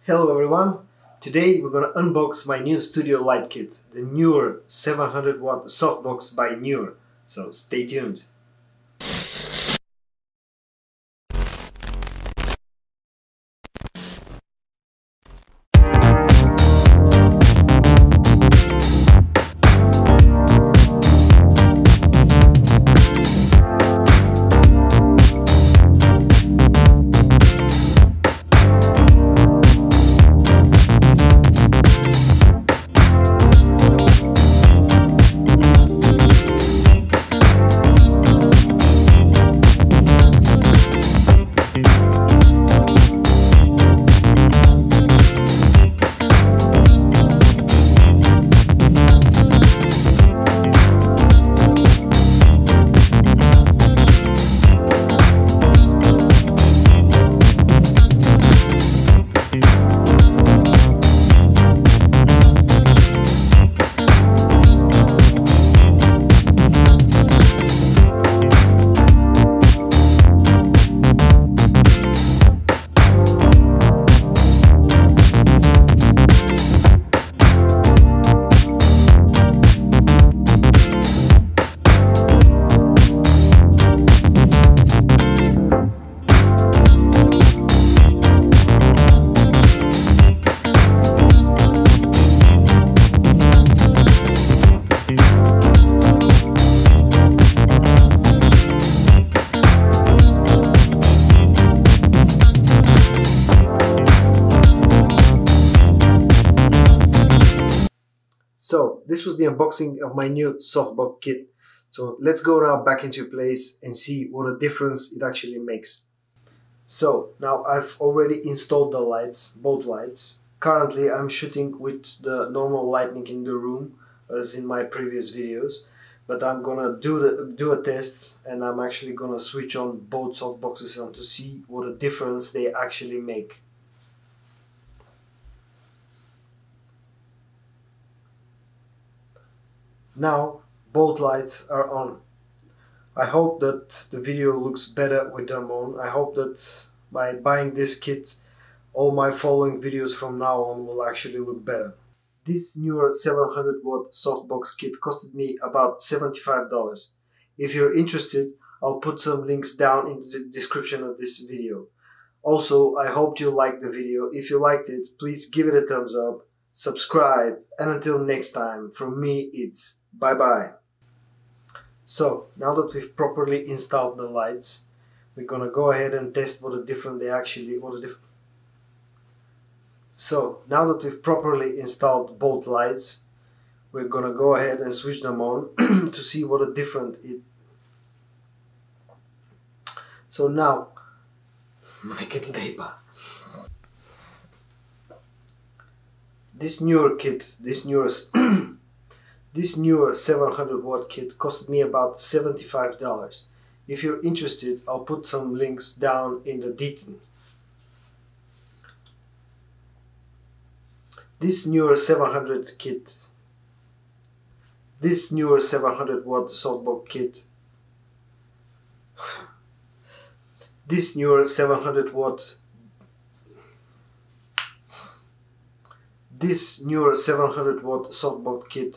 Hello everyone, today we're gonna unbox my new studio light kit, the Neewer 700 watt softbox by Neewer, so stay tuned. So this was the unboxing of my new softbox kit. So let's go now back into place and see what a difference it actually makes. So now I've already installed the lights, both lights. Currently I'm shooting with the normal lighting in the room as in my previous videos, but I'm gonna do a test and I'm actually gonna switch on both softboxes to see what a difference they actually make. Now both lights are on. I hope that the video looks better with them on. I hope that by buying this kit, all my following videos from now on will actually look better. This Neewer 700 watt softbox kit costed me about $75. If you're interested, I'll put some links down in the description of this video. Also, I hope you liked the video. If you liked it, please give it a thumbs up, subscribe, and until next time, from me it's bye-bye. So, now that we've properly installed the lights, we're gonna go ahead and test So, now that we've properly installed both lights, we're gonna go ahead and switch them on to see what a different it. So now, this Neewer kit, this Neewer 700 watt kit costed me about $75. If you're interested, I'll put some links down in the detail. This Neewer 700 watt softbox kit, this Neewer 700 watt softbox kit